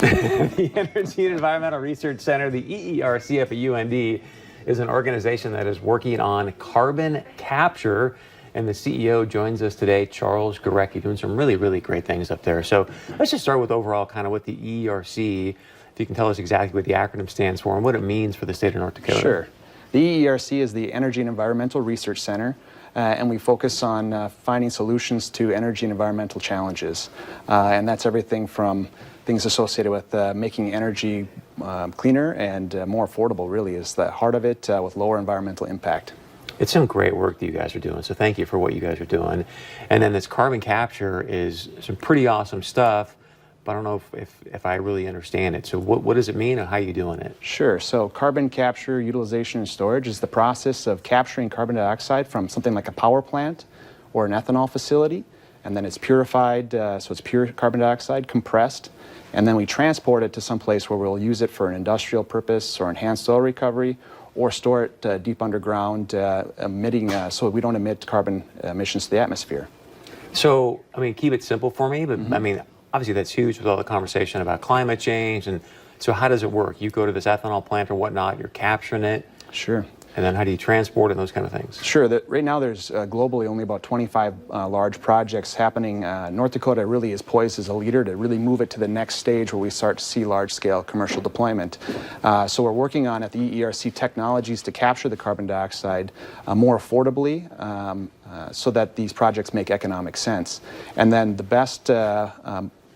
The Energy and Environmental Research Center, the EERCF at UND, is an organization that is working on carbon capture. And the CEO joins us today, Charles Gurecki, doing some really, really great things up there. So let's just start with overall kind of what the EERC, if you can tell us exactly what the acronym stands for and what it means for the state of North Dakota. Sure. The EERC is the Energy and Environmental Research Center, and we focus on finding solutions to energy and environmental challenges. And that's everything from things associated with making energy cleaner and more affordable, really, is the heart of it, with lower environmental impact. It's some great work that you guys are doing, so thank you for what you guys are doing. And then this carbon capture is some pretty awesome stuff, but I don't know if I really understand it. So what does it mean and how are you doing it? Sure. So carbon capture, utilization, and storage is the process of capturing carbon dioxide from something like a power plant or an ethanol facility, and then it's purified, so it's pure carbon dioxide, compressed, and then we transport it to some place where we'll use it for an industrial purpose or enhanced oil recovery, or store it deep underground, emitting, so we don't emit carbon emissions to the atmosphere. So, I mean, keep it simple for me, but I mean, obviously that's huge with all the conversation about climate change. And so how does it work? You go to this ethanol plant or whatnot, you're capturing it. Sure. And then how do you transport it and those kind of things? Sure. Right now there's globally only about 25 large projects happening. North Dakota really is poised as a leader to really move it to the next stage where we start to see large-scale commercial deployment. So we're working on at the EERC technologies to capture the carbon dioxide more affordably so that these projects make economic sense. And then the best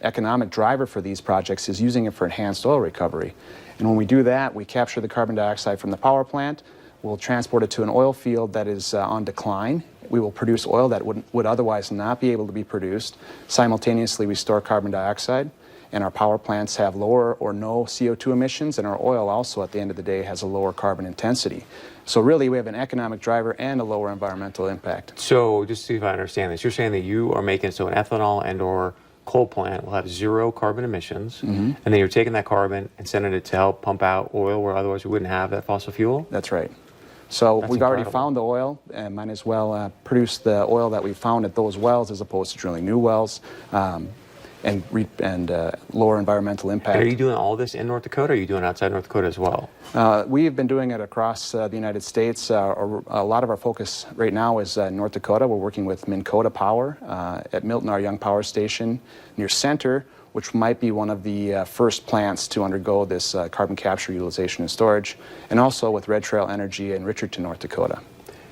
economic driver for these projects is using it for enhanced oil recovery. And when we do that, we capture the carbon dioxide from the power plant. We'll transport it to an oil field that is on decline. We will produce oil that would otherwise not be able to be produced. Simultaneously, we store carbon dioxide, and our power plants have lower or no CO2 emissions, and our oil also, at the end of the day, has a lower carbon intensity. So really, we have an economic driver and a lower environmental impact. So just to see if I understand this, you're saying that you are making so an ethanol and or coal plant will have zero carbon emissions, and then you're taking that carbon and sending it to help pump out oil where otherwise we wouldn't have that fossil fuel? That's right. So That's we've incredible. already found the oil, and might as well produce the oil that we found at those wells as opposed to drilling new wells, and lower environmental impact. And are you doing all this in North Dakota, or are you doing it outside North Dakota as well? We have been doing it across the United States. A lot of our focus right now is North Dakota. We're working with Minkota Power at Milton, our Young Power Station near Center, which might be one of the first plants to undergo this carbon capture, utilization, and storage, and also with Red Trail Energy in Richardton, North Dakota.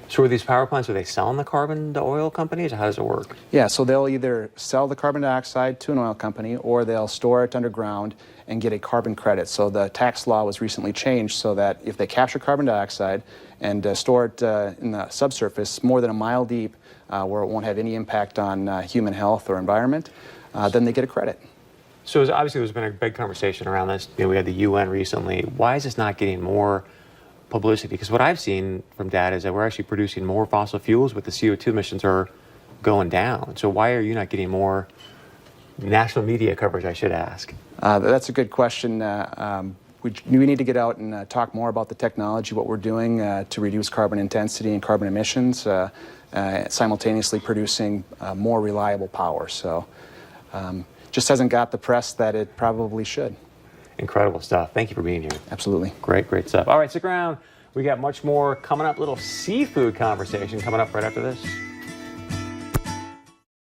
So are these power plants, are they selling the carbon to oil companies, or how does it work? Yeah, so they'll either sell the carbon dioxide to an oil company, or they'll store it underground and get a carbon credit. So the tax law was recently changed so that if they capture carbon dioxide and store it in the subsurface more than a mile deep, where it won't have any impact on human health or environment, then they get a credit. So obviously there's been a big conversation around this. You know, we had the UN recently. Why is this not getting more publicity? Because what I've seen from data is that we're actually producing more fossil fuels, but the CO2 emissions are going down. So why are you not getting more national media coverage, I should ask? That's a good question. We need to get out and talk more about the technology, what we're doing to reduce carbon intensity and carbon emissions, simultaneously producing more reliable power. So just hasn't got the press that it probably should. Incredible stuff. Thank you for being here. Absolutely. Great, great stuff. All right, stick around. We got much more coming up, little seafood conversation coming up right after this.